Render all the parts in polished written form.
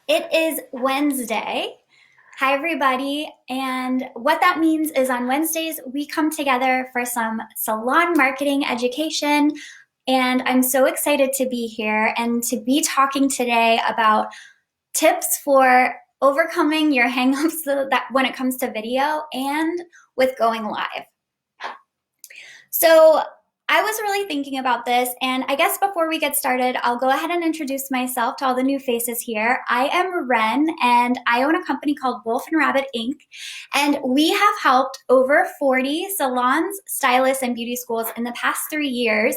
It is Wednesday. Hi, everybody. And what that means is on Wednesdays, we come together for some salon marketing education. And I'm so excited to be here and to be talking today about tips for overcoming your hangups that when it comes to video and with going live. So I was really thinking about this, and I guess before we get started, I'll go ahead and introduce myself to all the new faces here. I am Ren, and I own a company called Wolf and Rabbit Inc., and we have helped over 40 salons, stylists, and beauty schools in the past 3 years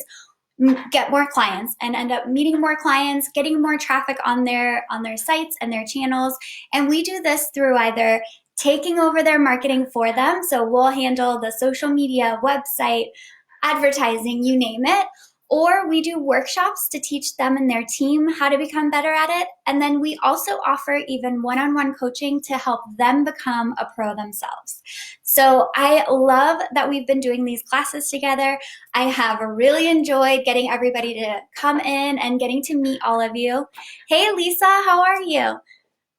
get more clients and end up meeting more clients, getting more traffic on their sites and their channels. And we do this through either taking over their marketing for them. So we'll handle the social media, website, advertising, you name it. Or we do workshops to teach them and their team how to become better at it. And then we also offer even one-on-one coaching to help them become a pro themselves. So I love that we've been doing these classes together. I have really enjoyed getting everybody to come in and getting to meet all of you. Hey, Lisa, how are you?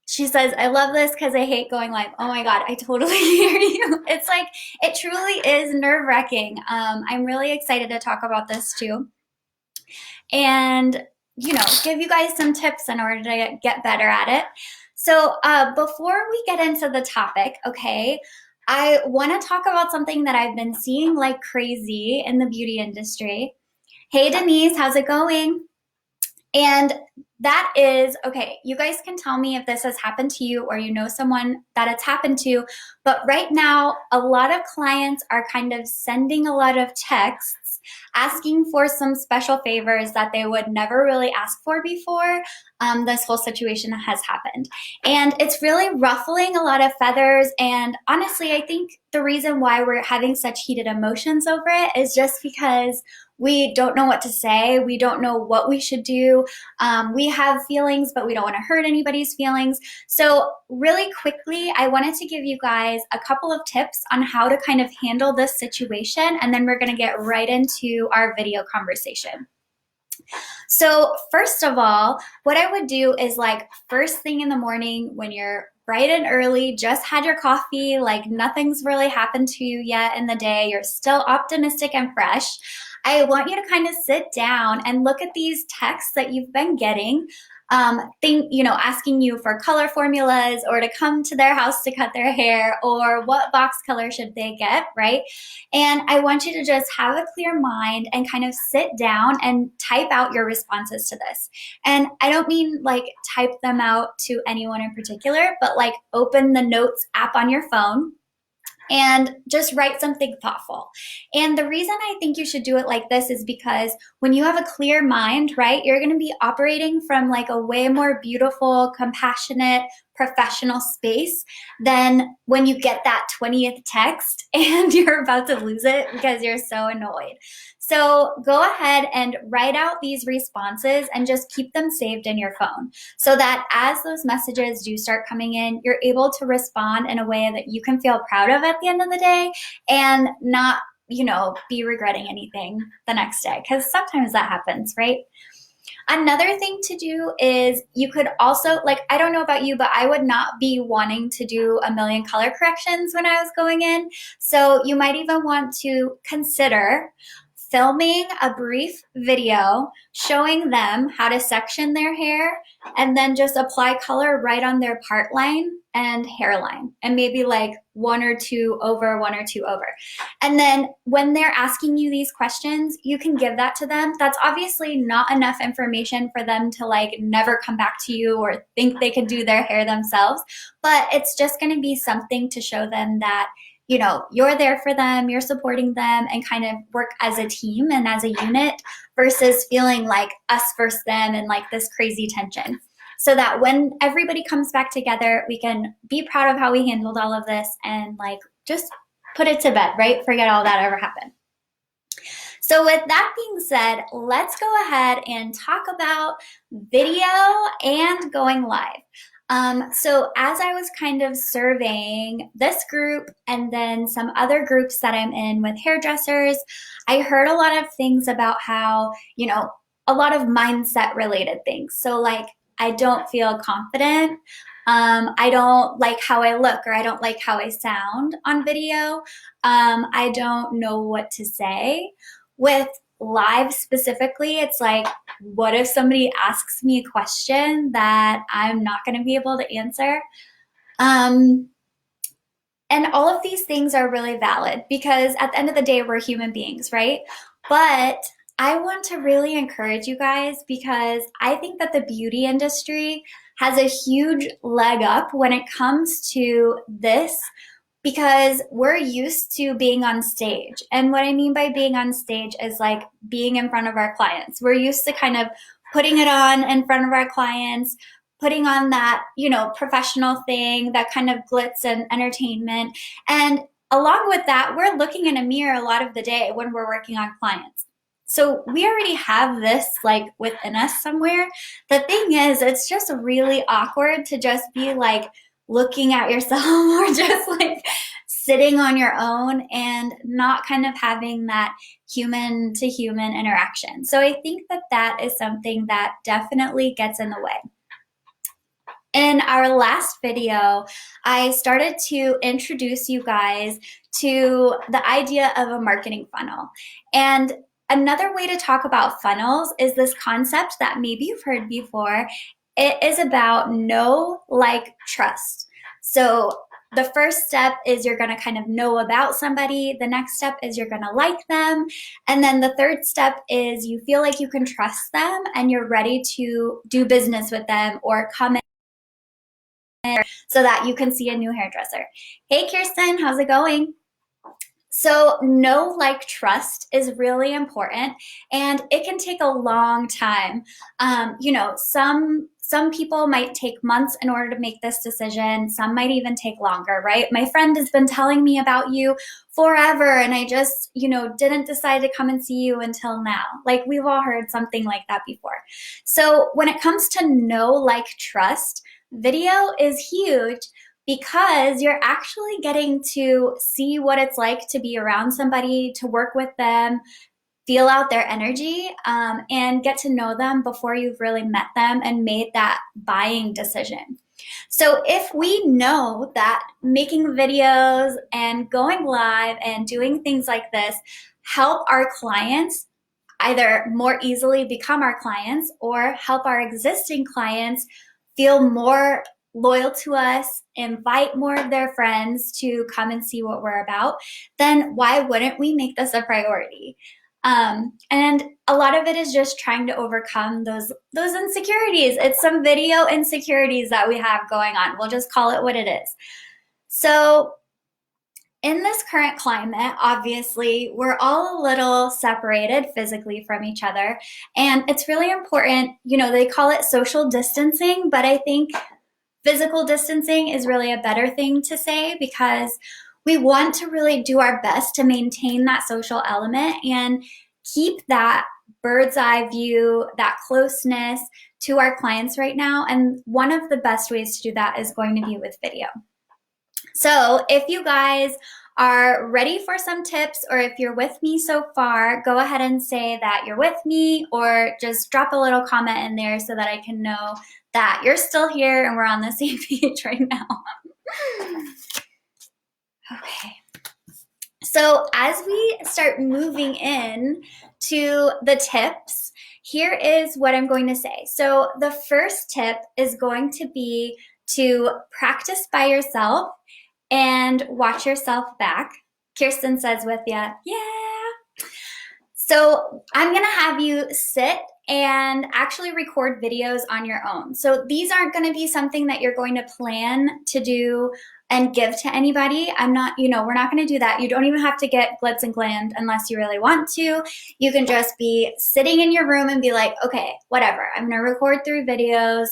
She says, I love this because I hate going live. Oh my God, I totally hear you. It's like, it truly is nerve-wracking. I'm really excited to talk about this too. And, give you guys some tips in order to get better at it. So before we get into the topic, okay, I want to talk about something that I've been seeing like crazy in the beauty industry. Hey, Denise, how's it going? And that is, okay, you guys can tell me if this has happened to you or you know someone that it's happened to, but right now, a lot of clients are kind of sending a lot of texts asking for some special favors that they would never really ask for before this whole situation has happened. And it's really ruffling a lot of feathers. And honestly, I think the reason why we're having such heated emotions over it is just because we don't know what to say. We don't know what we should do. We have feelings, but we don't want to hurt anybody's feelings. So really quickly, I wanted to give you guys a couple of tips on how to kind of handle this situation. And then we're going to get right into our video conversation. So first of all, what I would do is like first thing in the morning when you're bright and early, just had your coffee, like nothing's really happened to you yet in the day, you're still optimistic and fresh. I want you to kind of sit down and look at these texts that you've been getting, asking you for color formulas or to come to their house to cut their hair or what box color should they get, right? And I want you to just have a clear mind and kind of sit down and type out your responses to this. And I don't mean like type them out to anyone in particular, but like open the notes app on your phone and just write something thoughtful. And the reason I think you should do it like this is because when you have a clear mind, right, you're going to be operating from like a way more beautiful, compassionate, professional space than when you get that 20th text and you're about to lose it because you're so annoyed. So go ahead and write out these responses and just keep them saved in your phone so that as those messages do start coming in, you're able to respond in a way that you can feel proud of at the end of the day and not, be regretting anything the next day, because sometimes that happens, right? Another thing to do is you could also, like, I don't know about you, but I would not be wanting to do a million color corrections when I was going in. So you might even want to consider filming a brief video showing them how to section their hair and then just apply color right on their part line and hairline and maybe like one or two over. And then when they're asking you these questions, you can give that to them. That's obviously not enough information for them to like never come back to you or think they could do their hair themselves, but it's just going to be something to show them that you're there for them, you're supporting them, and kind of work as a team and as a unit versus feeling like us versus them and like this crazy tension. So that when everybody comes back together, we can be proud of how we handled all of this and like just put it to bed, right? Forget all that ever happened. So with that being said, let's go ahead and talk about video and going live. So as I was kind of surveying this group and then some other groups that I'm in with hairdressers, I heard a lot of things about how, a lot of mindset related things. So like I don't feel confident. I don't like how I look or I don't like how I sound on video. I don't know what to say. With live specifically, it's like, what if somebody asks me a question that I'm not going to be able to answer? Um, and all of these things are really valid because at the end of the day, we're human beings, right? But I want to really encourage you guys because I think that the beauty industry has a huge leg up when it comes to this because we're used to being on stage. And what I mean by being on stage is like being in front of our clients. We're used to kind of putting it on in front of our clients, putting on that, professional thing, that kind of glitz and entertainment. And along with that, we're looking in a mirror a lot of the day when we're working on clients. So we already have this like within us somewhere. The thing is, it's just really awkward to just be like looking at yourself or just like sitting on your own and not kind of having that human to human interaction. So I think that that is something that definitely gets in the way. In our last video, I started to introduce you guys to the idea of a marketing funnel. And another way to talk about funnels is this concept that maybe you've heard before. It is about know, like, trust. So the first step is you're going to kind of know about somebody. The next step is you're going to like them. And then the third step is you feel like you can trust them and you're ready to do business with them or come in so that you can see a new hairdresser. Hey, Kirsten, how's it going? So know, like, trust is really important, and it can take a long time. Some people might take months in order to make this decision. Some might even take longer, right? My friend has been telling me about you forever, and I just, didn't decide to come and see you until now. Like, we've all heard something like that before. So when it comes to know, like, trust, video is huge because you're actually getting to see what it's like to be around somebody, to work with them, feel out their energy, and get to know them before you've really met them and made that buying decision. So if we know that making videos and going live and doing things like this help our clients either more easily become our clients or help our existing clients feel more loyal to us, invite more of their friends to come and see what we're about, then why wouldn't we make this a priority? And a lot of it is just trying to overcome those insecurities. It's some video insecurities that we have going on. We'll just call it what it is. So in this current climate, obviously, we're all a little separated physically from each other. And it's really important, they call it social distancing, but I think physical distancing is really a better thing to say because we want to really do our best to maintain that social element and keep that bird's eye view, that closeness to our clients right now. And one of the best ways to do that is going to be with video. So if you guys are ready for some tips, or if you're with me so far, go ahead and say that you're with me, or just drop a little comment in there so that I can know that you're still here and we're on the same page right now. Okay. So as we start moving in to the tips, here is what I'm going to say. So the first tip is going to be to practice by yourself and watch yourself back. Kirsten says with ya, yeah. So I'm gonna have you sit and actually record videos on your own. So these aren't gonna be something that you're going to plan to do and give to anybody. We're not gonna do that. You don't even have to get glitz and glammed unless you really want to. You can just be sitting in your room and be like, okay, whatever, I'm gonna record 3 videos.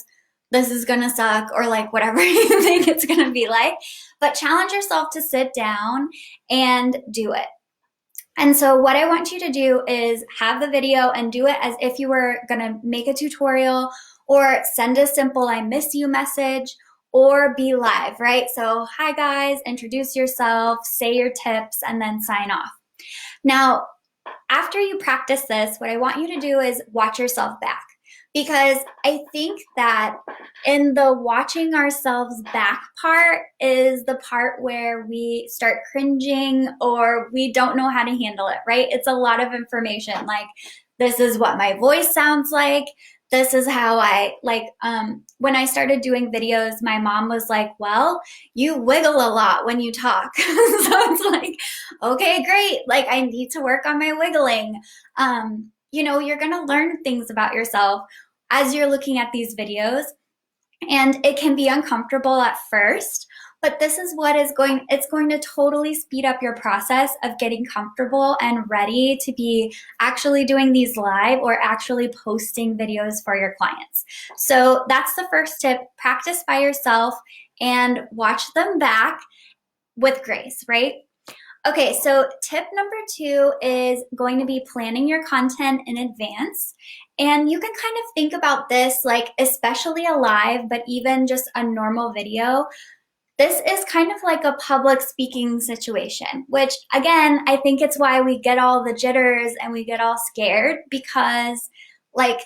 This is gonna suck, or like whatever you think it's gonna be like, but challenge yourself to sit down and do it. And so what I want you to do is have the video and do it as if you were gonna make a tutorial or send a simple I miss you message or be live, right? So hi guys, introduce yourself, say your tips, and then sign off. Now, after you practice this, what I want you to do is watch yourself back. because I think that in the watching ourselves back part is the part where we start cringing or we don't know how to handle it, right? It's a lot of information. Like, this is what my voice sounds like. This is how I like, when I started doing videos, my mom was like, well, you wiggle a lot when you talk. So it's like, okay, great. Like, I need to work on my wiggling. You're going to learn things about yourself as you're looking at these videos. And it can be uncomfortable at first, but this is what it's going to totally speed up your process of getting comfortable and ready to be actually doing these live or actually posting videos for your clients. So that's the first tip. Practice by yourself and watch them back with grace, right? Okay, so tip number 2 is going to be planning your content in advance. And you can kind of think about this like, especially a live, but even just a normal video. This is kind of like a public speaking situation, which again, I think it's why we get all the jitters and we get all scared because, like,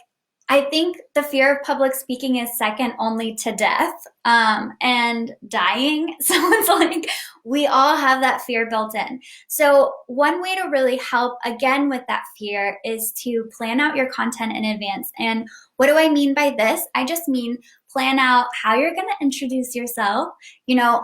I think the fear of public speaking is second only to death and dying. So it's like we all have that fear built in. So, one way to really help again with that fear is to plan out your content in advance. And what do I mean by this? I just mean plan out how you're going to introduce yourself,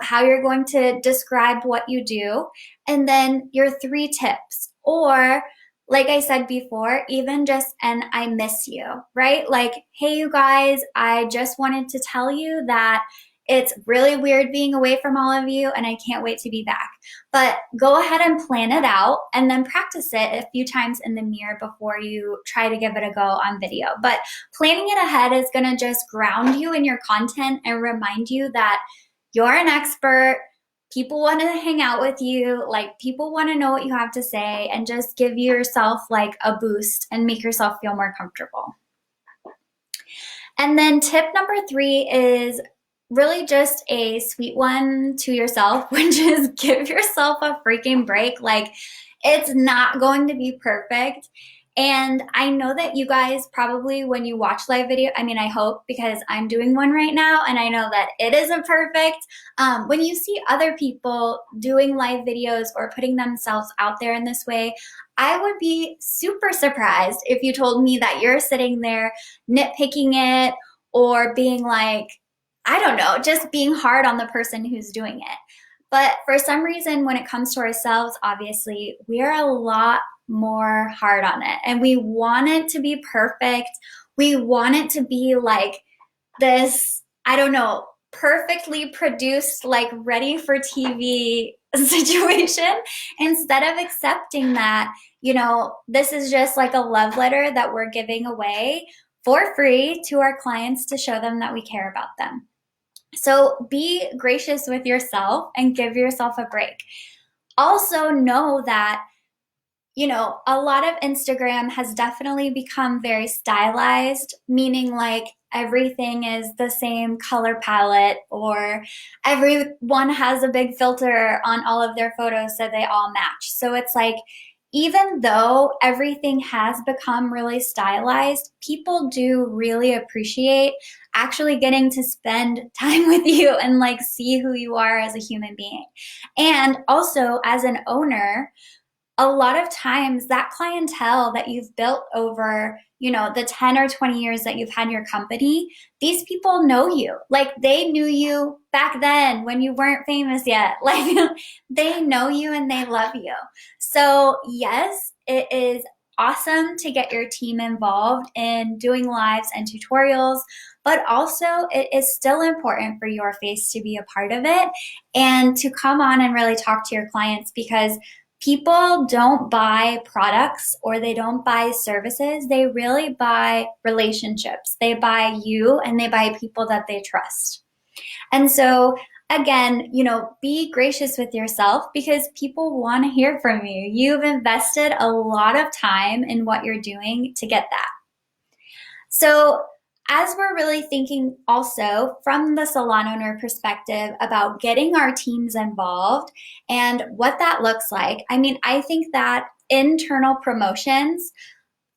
how you're going to describe what you do, and then your 3 tips. Or, like I said before, even just an I miss you, right? Like, hey, you guys, I just wanted to tell you that it's really weird being away from all of you and I can't wait to be back. But go ahead and plan it out and then practice it a few times in the mirror before you try to give it a go on video. But planning it ahead is going to just ground you in your content and remind you that you're an expert. People want to hang out with you. Like, people want to know what you have to say, and just give yourself like a boost and make yourself feel more comfortable. And then tip number 3 is really just a sweet one to yourself, which is give yourself a freaking break. Like, it's not going to be perfect. And I know that you guys probably, when you watch live video, I mean, I hope, because I'm doing one right now and I know that it isn't perfect. When you see other people doing live videos or putting themselves out there in this way, I would be super surprised if you told me that you're sitting there nitpicking it or being like, I don't know, just being hard on the person who's doing it. But for some reason, when it comes to ourselves, obviously, we're a lot more hard on it. And we want it to be perfect. We want it to be like this, I don't know, perfectly produced, like ready for TV situation, instead of accepting that, this is just like a love letter that we're giving away for free to our clients to show them that we care about them. So be gracious with yourself and give yourself a break. Also know that, a lot of Instagram has definitely become very stylized, meaning like everything is the same color palette, or everyone has a big filter on all of their photos so they all match. So it's like, even though everything has become really stylized, people do really appreciate actually getting to spend time with you and like see who you are as a human being. And also, as an owner, a lot of times that clientele that you've built over, the 10 or 20 years that you've had your company, these people know you. Like, they knew you back then when you weren't famous yet. Like, they know you and they love you. So yes, it is awesome to get your team involved in doing lives and tutorials, but also it is still important for your face to be a part of it and to come on and really talk to your clients, because people don't buy products or they don't buy services. They really buy relationships. They buy you and they buy people that they trust. And so, again, be gracious with yourself, because people want to hear from you. You've invested a lot of time in what you're doing to get that. So, as we're really thinking also from the salon owner perspective about getting our teams involved and what that looks like, I mean, I think that internal promotions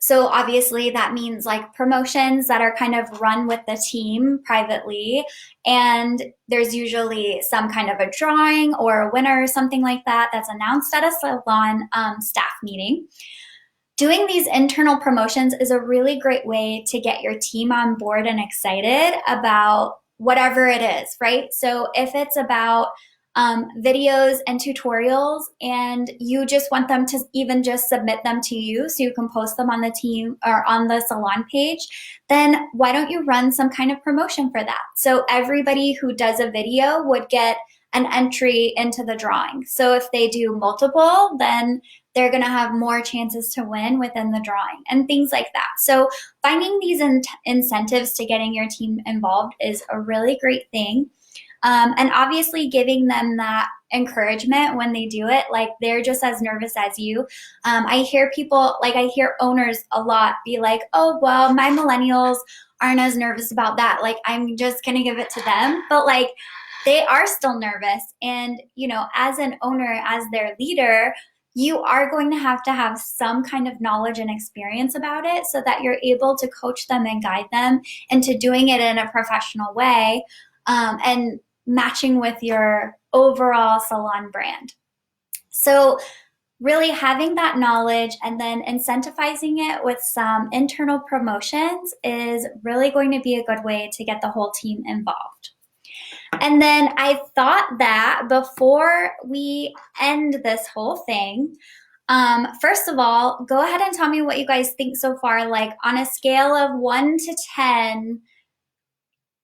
So obviously that means like promotions that are kind of run with the team privately. And there's usually some kind of a drawing or a winner or something like that that's announced at a salon staff meeting. Doing these internal promotions is a really great way to get your team on board and excited about whatever it is, right? So if it's about videos and tutorials and you just want them to even just submit them to you so you can post them on the team or on the salon page, then why don't you run some kind of promotion for that? So everybody who does a video would get an entry into the drawing. So if they do multiple, then they're going to have more chances to win within the drawing and things like that. So finding these incentives to getting your team involved is a really great thing. And obviously giving them that encouragement when they do it, like they're just as nervous as you. I hear people, like I hear owners a lot be like, oh, well, my millennials aren't as nervous about that. Like I'm just going to give it to them. But like they are still nervous. And, you know, as an owner, as their leader, you are going to have some kind of knowledge and experience about it so that you're able to coach them and guide them into doing it in a professional way and matching with your overall salon brand. So really having that knowledge and then incentivizing it with some internal promotions is really going to be a good way to get the whole team involved. And then I thought that before we end this whole thing, first of all, go ahead and tell me what you guys think so far, like on a scale of 1 to 10,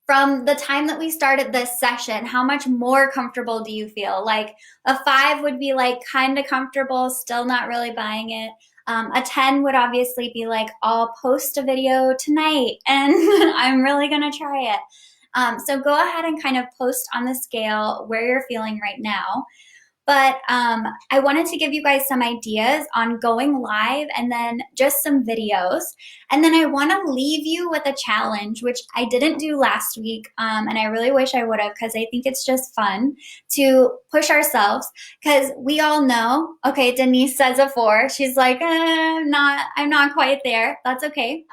from the time that we started this session, how much more comfortable do you feel? Like a 5 would be like kind of comfortable, still not really buying it. A 10 would obviously be like, I'll post a video tonight and I'm really going to try it. So go ahead and kind of post on the scale where you're feeling right now. But I wanted to give you guys some ideas on going live and then just some videos. And then I want to leave you with a challenge, which I didn't do last week. And I really wish I would have because I think it's just fun to push ourselves because we all know, okay, Denise says a 4. She's like, I'm not quite there. That's okay.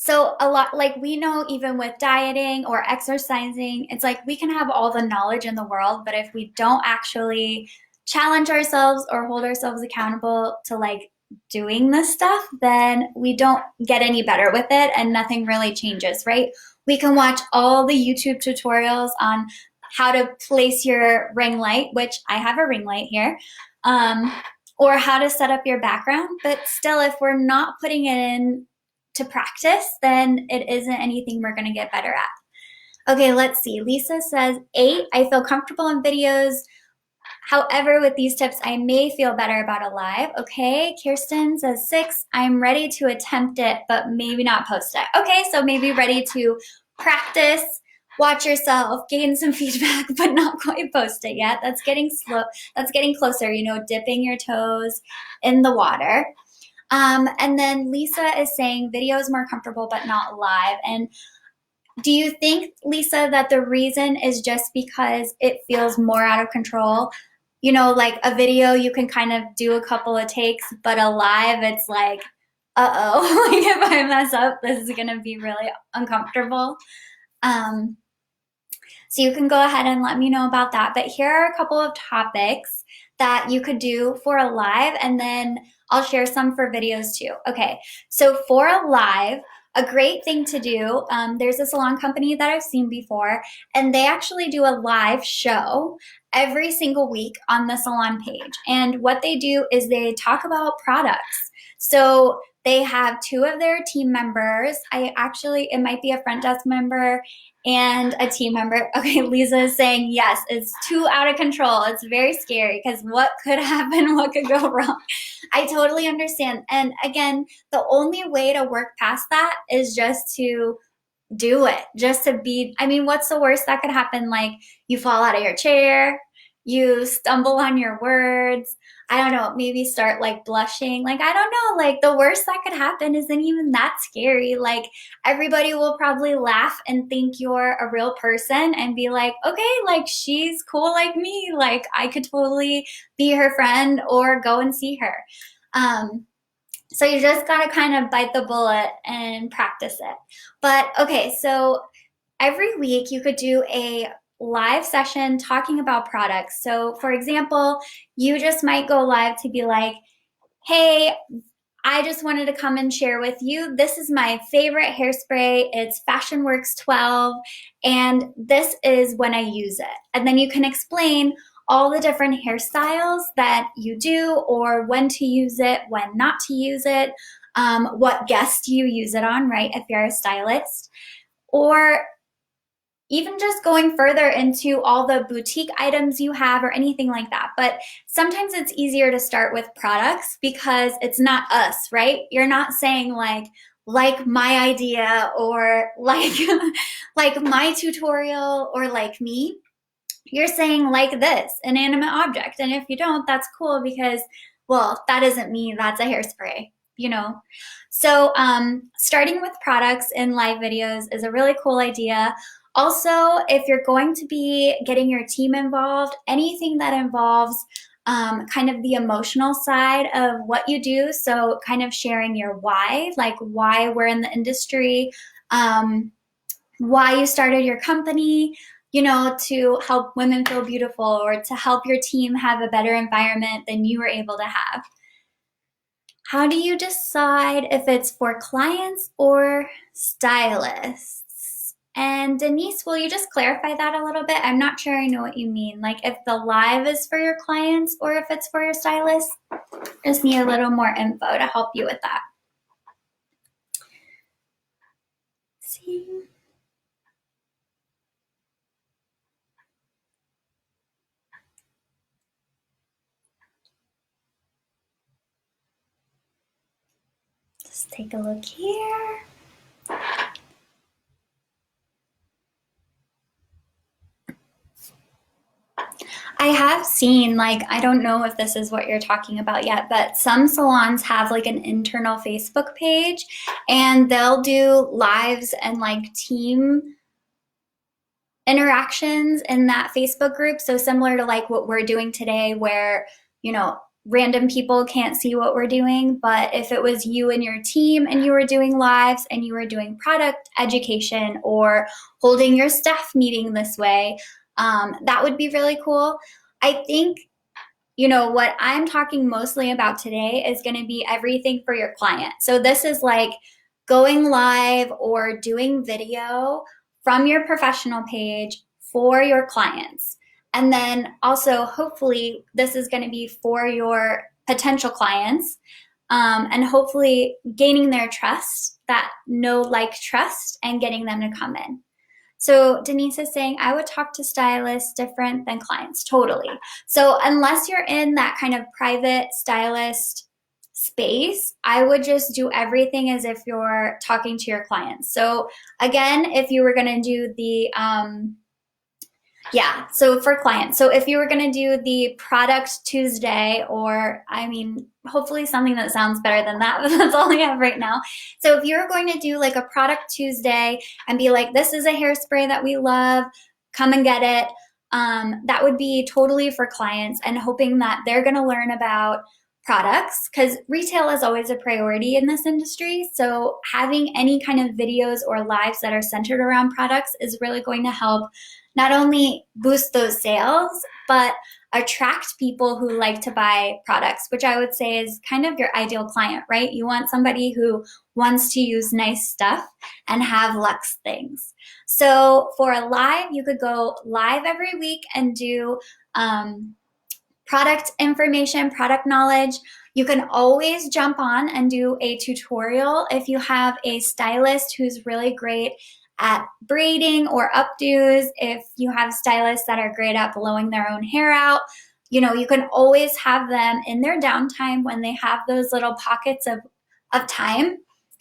So a lot, like we know even with dieting or exercising, it's like we can have all the knowledge in the world, but if we don't actually challenge ourselves or hold ourselves accountable to like doing this stuff, then we don't get any better with it and nothing really changes, right? We can watch all the YouTube tutorials on how to place your ring light, which I have a ring light here, or how to set up your background. But still, if we're not putting it in to practice, then it isn't anything we're going to get better at. Okay, let's see. Lisa says 8. I feel comfortable in videos. However, with these tips, I may feel better about a live. Okay, Kirsten says 6. I'm ready to attempt it, but maybe not post it. Okay, so maybe ready to practice, watch yourself, gain some feedback, but not quite post it yet. That's getting slow. That's getting closer, you know, dipping your toes in the water. And then Lisa is saying video is more comfortable, but not live. And do you think, Lisa, that the reason is just because it feels more out of control? You know, like a video, you can kind of do a couple of takes, but a live, it's like, uh-oh, like if I mess up, this is going to be really uncomfortable. So you can go ahead and let me know about that. But here are a couple of topics that you could do for a live, and then I'll share some for videos too. Okay, so for a live, a great thing to do, there's a salon company that I've seen before, and they actually do a live show every single week on the salon page. And what they do is they talk about products. So they have 2 of their team members. It might be a front desk member and a team member. Okay, Lisa is saying, yes, it's too out of control. It's very scary because what could happen? What could go wrong? I totally understand. And again, the only way to work past that is just to do it, just to be, I mean, what's the worst that could happen? Like you fall out of your chair, you stumble on your words. I don't know, maybe start like blushing. Like, I don't know, like the worst that could happen isn't even that scary. Like everybody will probably laugh and think you're a real person and be like, okay, like she's cool like me. Like I could totally be her friend or go and see her. So you just got to kind of bite the bullet and practice it. But okay, so every week you could do a live session talking about products. So, for example, you just might go live to be like, hey, I just wanted to come and share with you. This is my favorite hairspray. It's Fashion Works 12, and this is when I use it. And then you can explain all the different hairstyles that you do, or when to use it, when not to use it, what guest you use it on, right? If you're a stylist. Or even just going further into all the boutique items you have or anything like that. But sometimes it's easier to start with products because it's not us, right? You're not saying like my idea or like like my tutorial or like me. You're saying like this inanimate object. And if you don't, that's cool because, well, that isn't me, that's a hairspray, you know? So starting with products in live videos is a really cool idea. Also, if you're going to be getting your team involved, anything that involves kind of the emotional side of what you do, so kind of sharing your why, like why we're in the industry, why you started your company, you know, to help women feel beautiful or to help your team have a better environment than you were able to have. How do you decide if it's for clients or stylists? And Denise, will you just clarify that a little bit? I'm not sure I know what you mean. Like if the live is for your clients or if it's for your stylist? Just need a little more info to help you with that. See? Let's take a look here. I have seen, like, I don't know if this is what you're talking about yet, but some salons have like an internal Facebook page and they'll do lives and like team interactions in that Facebook group. So similar to like what we're doing today, where, you know, random people can't see what we're doing. But if it was you and your team and you were doing lives and you were doing product education or holding your staff meeting this way, that would be really cool. I think, you know, what I'm talking mostly about today is going to be everything for your client. So this is like going live or doing video from your professional page for your clients. And then also, hopefully, this is going to be for your potential clients, and hopefully gaining their trust, that know, like, trust, and getting them to come in. So Denise is saying, I would talk to stylists different than clients. Totally. So unless you're in that kind of private stylist space, I would just do everything as if you're talking to your clients. So again, if you were going to do the yeah, so for clients. So if you were going to do the product Tuesday, or I mean, hopefully something that sounds better than that, but that's all I have right now. So if you're going to do like a product Tuesday and be like, this is a hairspray that we love, come and get it. That would be totally for clients and hoping that they're going to learn about products, because retail is always a priority in this industry. So having any kind of videos or lives that are centered around products is really going to help not only boost those sales, but attract people who like to buy products, which I would say is kind of your ideal client, right? You want somebody who wants to use nice stuff and have luxe things. So for a live, you could go live every week and do product information, product knowledge. You can always jump on and do a tutorial if you have a stylist who's really great at braiding or updos. If you have stylists that are great at blowing their own hair out, you know, you can always have them in their downtime when they have those little pockets of time,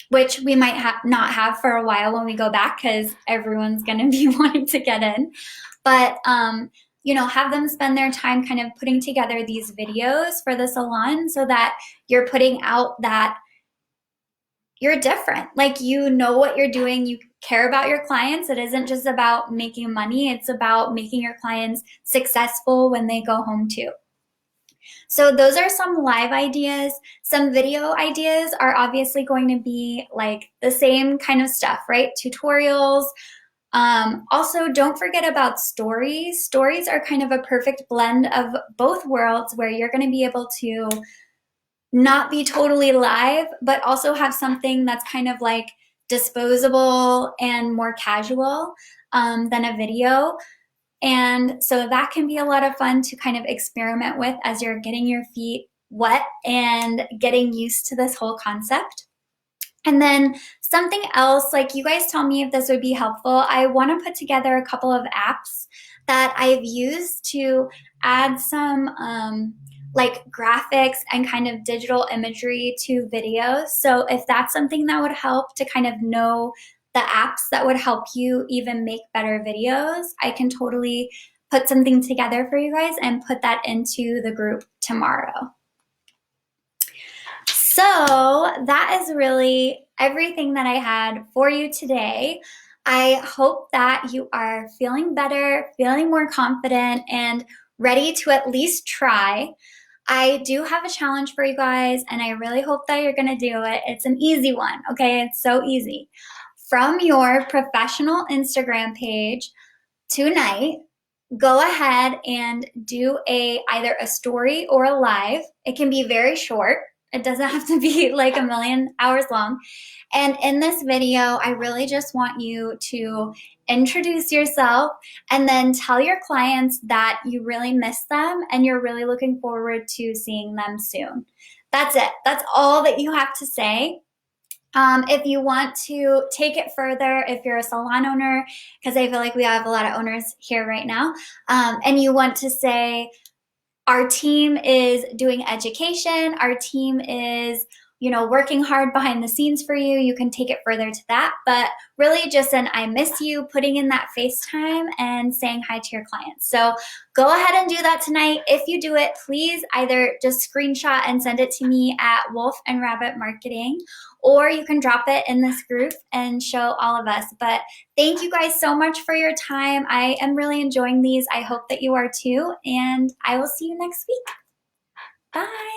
which we might not have for a while when we go back because everyone's going to be wanting to get in. But you know, have them spend their time kind of putting together these videos for the salon so that you're putting out that you're different. Like, you know what you're doing. You care about your clients. It isn't just about making money. It's about making your clients successful when they go home too. So those are some live ideas. Some video ideas are obviously going to be like the same kind of stuff, right? Tutorials. Also, don't forget about stories. Stories are kind of a perfect blend of both worlds where you're going to be able to not be totally live, but also have something that's kind of like disposable and more casual than a video. And so that can be a lot of fun to kind of experiment with as you're getting your feet wet and getting used to this whole concept. And then something else, like you guys tell me if this would be helpful. I want to put together a couple of apps that I've used to add some like graphics and kind of digital imagery to videos. So if that's something that would help to kind of know the apps that would help you even make better videos, I can totally put something together for you guys and put that into the group tomorrow. So that is really everything that I had for you today. I hope that you are feeling better, feeling more confident, and ready to at least try. I do have a challenge for you guys, and I really hope that you're going to do it. It's an easy one, okay? It's so easy. From your professional Instagram page tonight, go ahead and do either a story or a live. It can be very short. It doesn't have to be like a million hours long. And in this video, I really just want you to introduce yourself and then tell your clients that you really miss them and you're really looking forward to seeing them soon. That's it. That's all that you have to say. If you want to take it further, if you're a salon owner, because I feel like we have a lot of owners here right now, and you want to say, our team is doing education, our team is, working hard behind the scenes for you, you can take it further to that. But really just an I miss you, putting in that FaceTime and saying hi to your clients. So go ahead and do that tonight. If you do it, please either just screenshot and send it to me at Wolf and Rabbit Marketing, or you can drop it in this group and show all of us. But thank you guys so much for your time. I am really enjoying these. I hope that you are too, and I will see you next week. Bye.